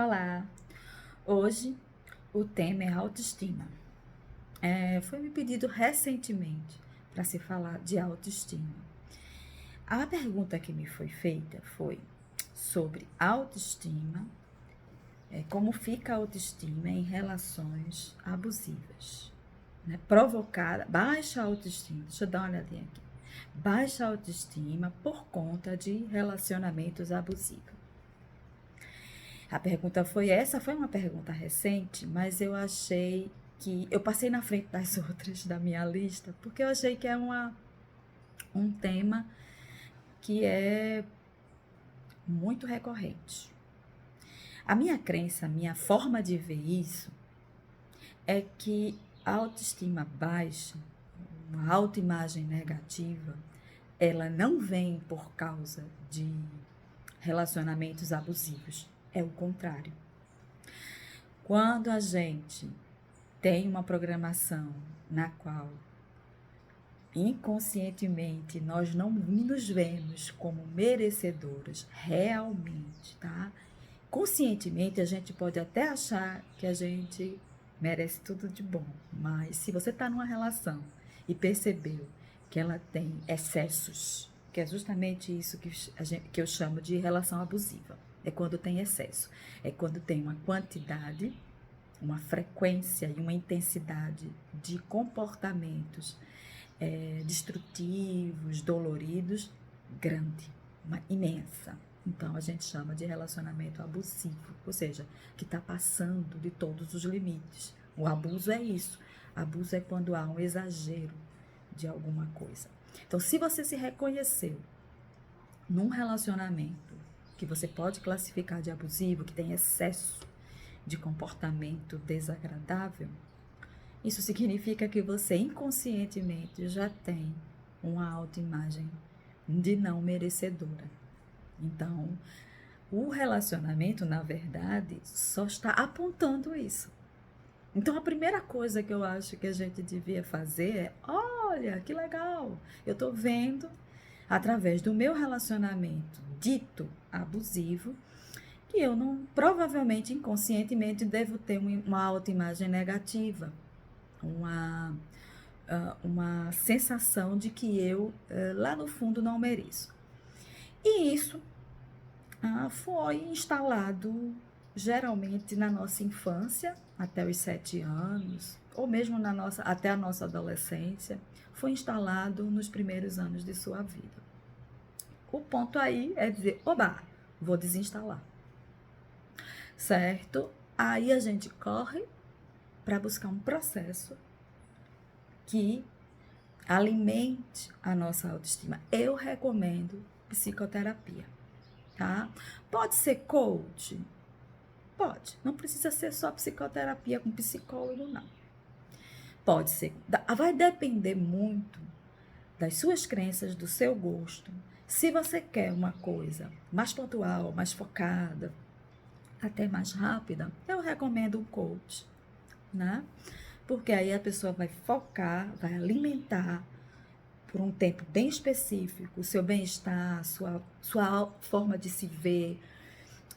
Olá! Hoje o tema é autoestima. Foi me pedido recentemente para se falar de autoestima. A pergunta que me foi feita foi sobre autoestima, como fica a autoestima em relações abusivas, né? Provocada, baixa autoestima, deixa eu dar uma olhadinha aqui. Baixa autoestima por conta de relacionamentos abusivos. A pergunta foi essa, foi uma pergunta recente, mas eu achei que eu passei na frente das outras da minha lista, porque eu achei que é um tema que é muito recorrente. A minha crença, a minha forma de ver isso, é que a autoestima baixa, uma autoimagem negativa, ela não vem por causa de relacionamentos abusivos, é o contrário. Quando a gente tem uma programação na qual inconscientemente nós não nos vemos como merecedoras realmente, tá? Conscientemente a gente pode até achar que a gente merece tudo de bom, mas se você está numa relação e percebeu que ela tem excessos, que é justamente isso que eu chamo de relação abusiva, é quando tem excesso, é quando tem uma quantidade, uma frequência e uma intensidade de comportamentos destrutivos, doloridos, grande, uma imensa. Então, a gente chama de relacionamento abusivo, ou seja, que está passando de todos os limites. O abuso é isso. Abuso é quando há um exagero de alguma coisa. Então, se você se reconheceu num relacionamento que você pode classificar de abusivo, que tem excesso de comportamento desagradável, isso significa que você inconscientemente já tem uma autoimagem de não merecedora. Então, o relacionamento, na verdade, só está apontando isso. Então, a primeira coisa que eu acho que a gente devia fazer é: olha, que legal, eu estou vendo, através do meu relacionamento dito abusivo, que eu não, provavelmente, inconscientemente, devo ter uma autoimagem negativa, uma sensação de que eu, lá no fundo, não mereço. E isso foi instalado geralmente na nossa infância, até os 7 anos, ou mesmo até a nossa adolescência, foi instalado nos primeiros anos de sua vida. O ponto aí é dizer: oba, vou desinstalar. Certo? Aí a gente corre para buscar um processo que alimente a nossa autoestima. Eu recomendo psicoterapia, tá? Pode ser coach? Pode. Não precisa ser só psicoterapia com psicólogo, não. Pode ser. Vai depender muito das suas crenças, do seu gosto. Se você quer uma coisa mais pontual, mais focada, até mais rápida, eu recomendo um coach, né? Porque aí a pessoa vai focar, vai alimentar por um tempo bem específico o seu bem-estar, sua forma de se ver.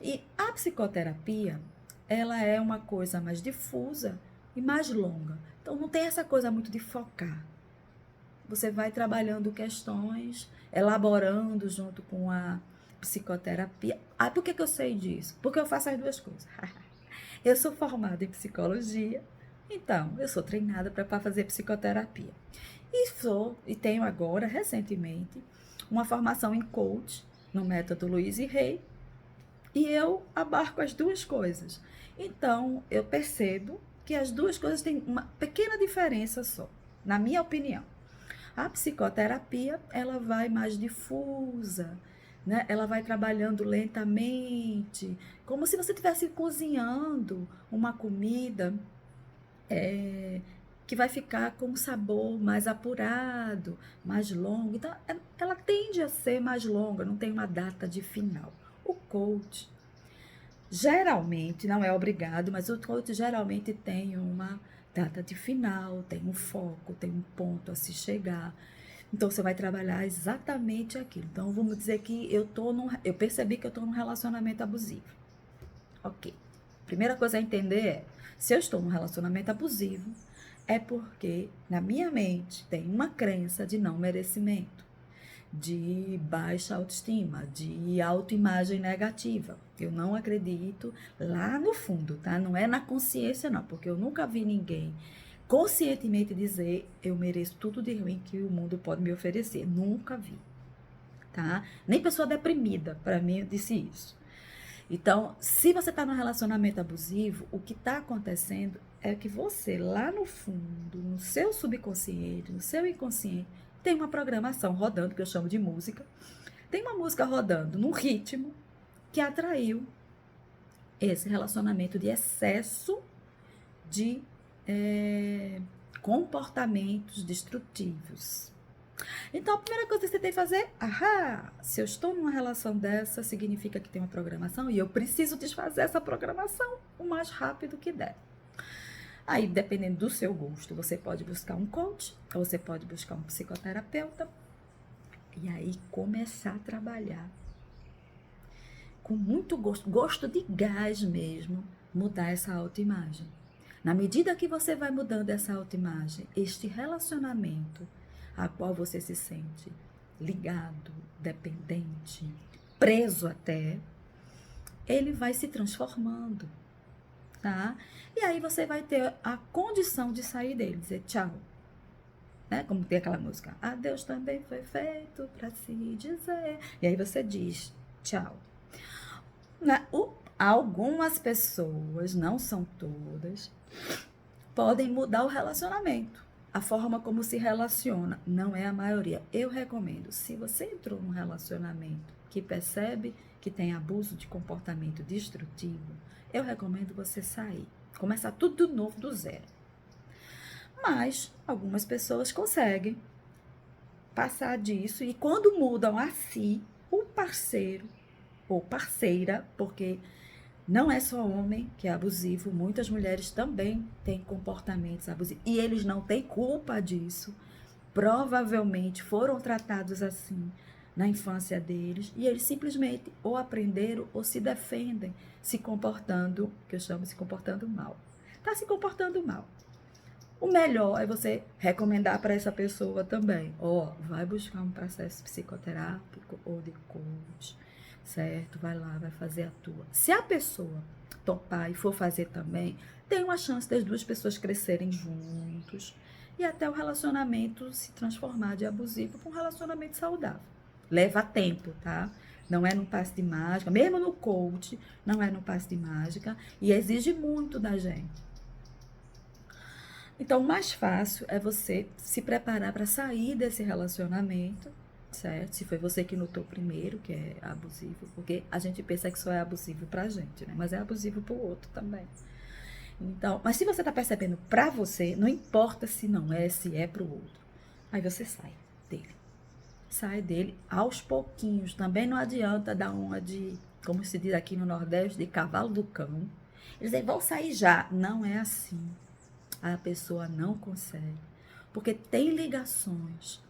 E a psicoterapia, ela é uma coisa mais difusa e mais longa. Então não tem essa coisa muito de focar. Você vai trabalhando questões, elaborando junto com a psicoterapia. Por que eu sei disso? Porque eu faço as duas coisas. Eu sou formada em psicologia, então eu sou treinada para fazer psicoterapia. E tenho agora, recentemente, uma formação em coach no método Luiz e Rei, e eu abarco as duas coisas. Então, eu percebo que as duas coisas têm uma pequena diferença só, na minha opinião. A psicoterapia, ela vai mais difusa, né? Ela vai trabalhando lentamente, como se você estivesse cozinhando uma comida que vai ficar com um sabor mais apurado, mais longo. Então, ela tende a ser mais longa, não tem uma data de final. O coach, geralmente, não é obrigado, mas o coach geralmente tem uma data de final, tem um foco, tem um ponto a se chegar. Então, você vai trabalhar exatamente aquilo. Então, vamos dizer que eu percebi que eu estou num relacionamento abusivo. Ok. primeira coisa a entender é, se eu estou num relacionamento abusivo, é porque na minha mente tem uma crença de não merecimento, de baixa autoestima, de autoimagem negativa. Eu não acredito lá no fundo, tá? Não é na consciência, não, porque eu nunca vi ninguém conscientemente dizer eu mereço tudo de ruim que o mundo pode me oferecer. Nunca vi, tá? Nem pessoa deprimida, para mim, disse isso. Então, se você está num relacionamento abusivo, o que está acontecendo é que você, lá no fundo, no seu subconsciente, no seu inconsciente, tem uma programação rodando, que eu chamo de música. Tem uma música rodando num ritmo que atraiu esse relacionamento de excesso de comportamentos destrutivos. Então, a primeira coisa que você tem que fazer, se eu estou numa relação dessa, significa que tem uma programação e eu preciso desfazer essa programação o mais rápido que der. Aí, dependendo do seu gosto, você pode buscar um coach, ou você pode buscar um psicoterapeuta, e aí começar a trabalhar com muito gosto de gás mesmo, mudar essa autoimagem. Na medida que você vai mudando essa autoimagem, este relacionamento a qual você se sente ligado, dependente, preso até, ele vai se transformando, tá? E aí você vai ter a condição de sair dele, dizer tchau. Né? Como tem aquela música, adeus também foi feito para se dizer. E aí você diz tchau. Algumas pessoas, não são todas, podem mudar o relacionamento. A forma como se relaciona, não é a maioria. Eu recomendo, se você entrou num relacionamento que percebe que tem abuso de comportamento destrutivo, eu recomendo você sair, começar tudo de novo do zero. Mas algumas pessoas conseguem passar disso e quando mudam a si, o parceiro ou parceira, porque não é só homem que é abusivo, muitas mulheres também têm comportamentos abusivos e eles não têm culpa disso. Provavelmente foram tratados assim na infância deles e eles simplesmente ou aprenderam ou se defendem se comportando, que eu chamo se comportando mal. Tá se comportando mal. O melhor é você recomendar para essa pessoa também, vai buscar um processo psicoterápico ou de coach, certo? Vai lá, vai fazer a tua. Se a pessoa topar e for fazer também, tem uma chance das duas pessoas crescerem juntos e até o relacionamento se transformar de abusivo para um relacionamento saudável. Leva tempo, tá? Não é no passe de mágica, mesmo no coach, não é no passe de mágica e exige muito da gente. Então, o mais fácil é você se preparar para sair desse relacionamento, certo? Se foi você que notou primeiro que é abusivo, porque a gente pensa que só é abusivo pra gente, né? Mas é abusivo pro outro também. Então, mas se você tá percebendo pra você, não importa se não é, se é pro outro. Aí você sai dele. Sai dele aos pouquinhos. Também não adianta dar uma de, como se diz aqui no Nordeste, de cavalo do cão. Eles dizem, vão sair já. Não é assim. A pessoa não consegue. Porque tem ligações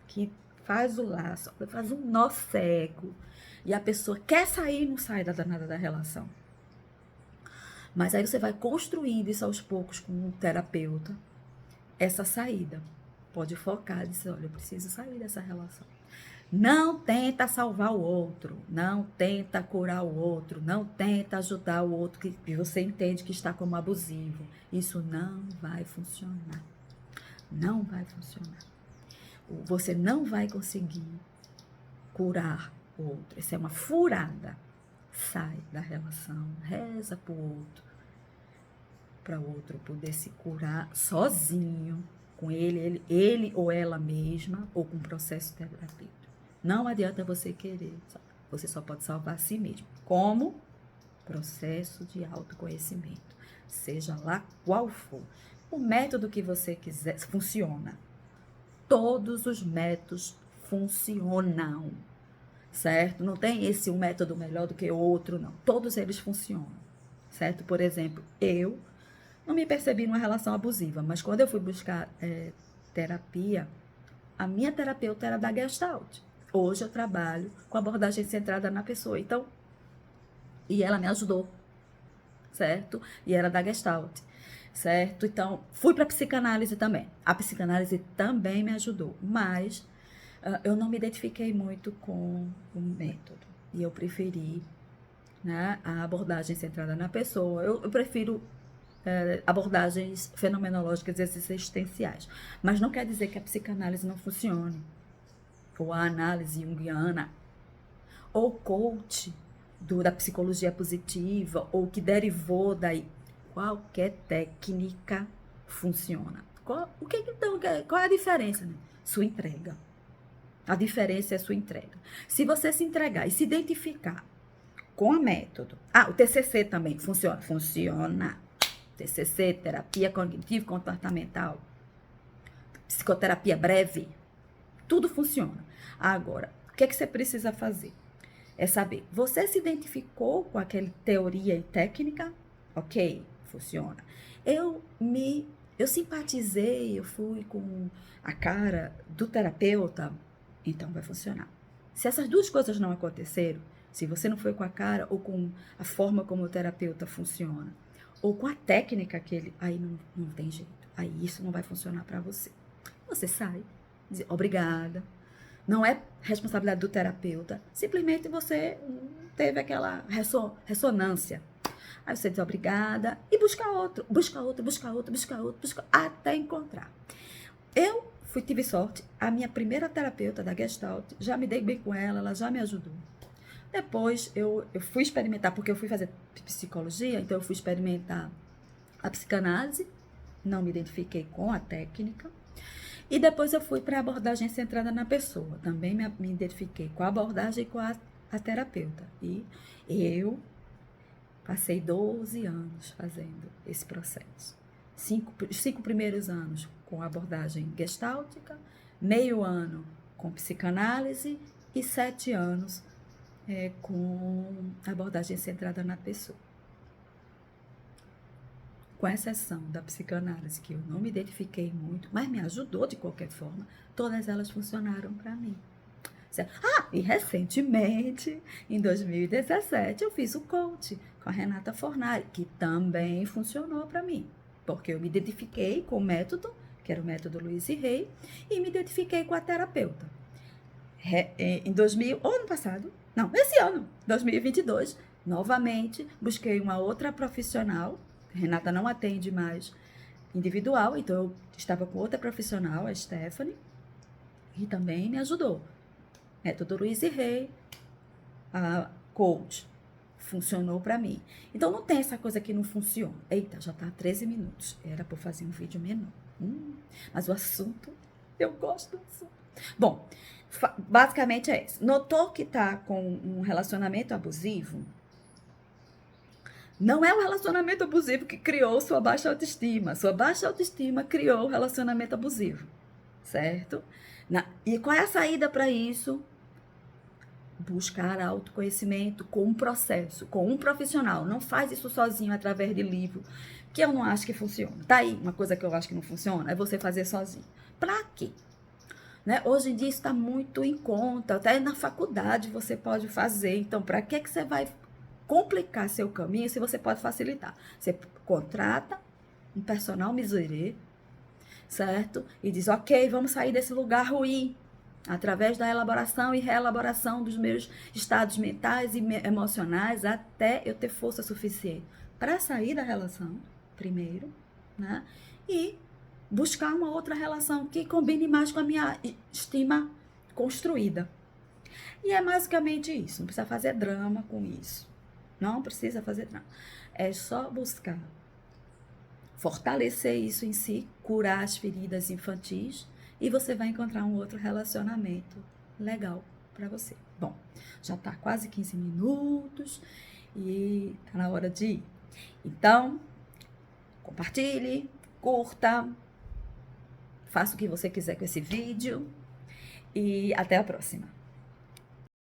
que faz o laço, faz um nó cego. E a pessoa quer sair e não sai da danada da relação. Mas aí você vai construindo isso aos poucos com um terapeuta, essa saída. Pode focar e dizer, olha, eu preciso sair dessa relação. Não tenta salvar o outro, não tenta curar o outro, não tenta ajudar o outro que você entende que está como abusivo. Isso não vai funcionar. Não vai funcionar. Você não vai conseguir curar o outro. Isso é uma furada. Sai da relação, reza para o outro poder se curar sozinho, com ele ou ela mesma, ou com processo terapêutico. Não adianta você querer, você só pode salvar a si mesmo. Como? Processo de autoconhecimento, seja lá qual for. O método que você quiser, funciona. Todos os métodos funcionam, certo? Não tem esse um método melhor do que o outro, não. Todos eles funcionam, certo? Por exemplo, eu não me percebi numa relação abusiva, mas quando eu fui buscar terapia, a minha terapeuta era da Gestalt. Hoje eu trabalho com abordagem centrada na pessoa. Então, e ela me ajudou, certo? E era da Gestalt, certo? Então, fui para psicanálise também. A psicanálise também me ajudou, mas eu não me identifiquei muito com o método. E eu preferi, né, a abordagem centrada na pessoa. Eu prefiro abordagens fenomenológicas e existenciais. Mas não quer dizer que a psicanálise não funcione. Ou a análise junguiana, ou coach da psicologia positiva, ou que derivou daí. Qualquer técnica funciona. Qual é a diferença? Né? Sua entrega. A diferença é sua entrega. Se você se entregar e se identificar com o método. O TCC também funciona. Funciona. TCC, terapia cognitivo-comportamental, psicoterapia breve, tudo funciona. Agora, o que é que você precisa fazer? É saber, você se identificou com aquela teoria e técnica? Ok, funciona. Eu simpatizei, eu fui com a cara do terapeuta, então vai funcionar. Se essas duas coisas não aconteceram, se você não foi com a cara ou com a forma como o terapeuta funciona, ou com a técnica que ele, aí não tem jeito. Aí isso não vai funcionar para você. Você sai, diz obrigada. Não é responsabilidade do terapeuta. Simplesmente você teve aquela ressonância. Aí você diz obrigada e busca outro, até encontrar. Eu tive sorte. A minha primeira terapeuta da Gestalt, já me dei bem com ela, ela já me ajudou. Depois eu fui experimentar, porque eu fui fazer psicologia, então eu fui experimentar a psicanálise, não me identifiquei com a técnica. E depois eu fui para a abordagem centrada na pessoa, também me identifiquei com a abordagem e com a terapeuta. E eu passei 12 anos fazendo esse processo. Os 5 primeiros anos com a abordagem gestáltica, meio ano com psicanálise e 7 anos com a abordagem centrada na pessoa. Com exceção da psicanálise, que eu não me identifiquei muito, mas me ajudou de qualquer forma, todas elas funcionaram para mim. E recentemente, em 2017, eu fiz o coach com a Renata Fornari, que também funcionou para mim, porque eu me identifiquei com o método, que era o método Louise Hay, e me identifiquei com a terapeuta. Esse ano, 2022, novamente, busquei uma outra profissional. Renata não atende mais individual, então eu estava com outra profissional, a Stephanie, e também me ajudou. Método Louise Hay, a coach, funcionou para mim. Então não tem essa coisa que não funciona. Eita, já tá 13 minutos. Era para fazer um vídeo menor. Mas o assunto, eu gosto do assunto. Bom, basicamente é isso. Notou que tá com um relacionamento abusivo? Não é o relacionamento abusivo que criou sua baixa autoestima. Sua baixa autoestima criou o relacionamento abusivo, certo? E qual é a saída para isso? Buscar autoconhecimento com um processo, com um profissional. Não faz isso sozinho através de livro, que eu não acho que funciona. Tá aí uma coisa que eu acho que não funciona, é você fazer sozinho. Pra quê? Né? Hoje em dia isso está muito em conta, até na faculdade você pode fazer. Então, para que você vai complicar seu caminho se você pode facilitar? Você contrata um personal miserê, certo? E diz, ok, vamos sair desse lugar ruim, através da elaboração e reelaboração dos meus estados mentais e emocionais, até eu ter força suficiente para sair da relação, primeiro, né? E buscar uma outra relação que combine mais com a minha estima construída. E é basicamente isso. Não precisa fazer drama com isso. Não precisa fazer drama. É só buscar fortalecer isso em si, curar as feridas infantis, e você vai encontrar um outro relacionamento legal para você. Bom, já tá quase 15 minutos e tá na hora de ir. Então, compartilhe, curta, faça o que você quiser com esse vídeo e até a próxima.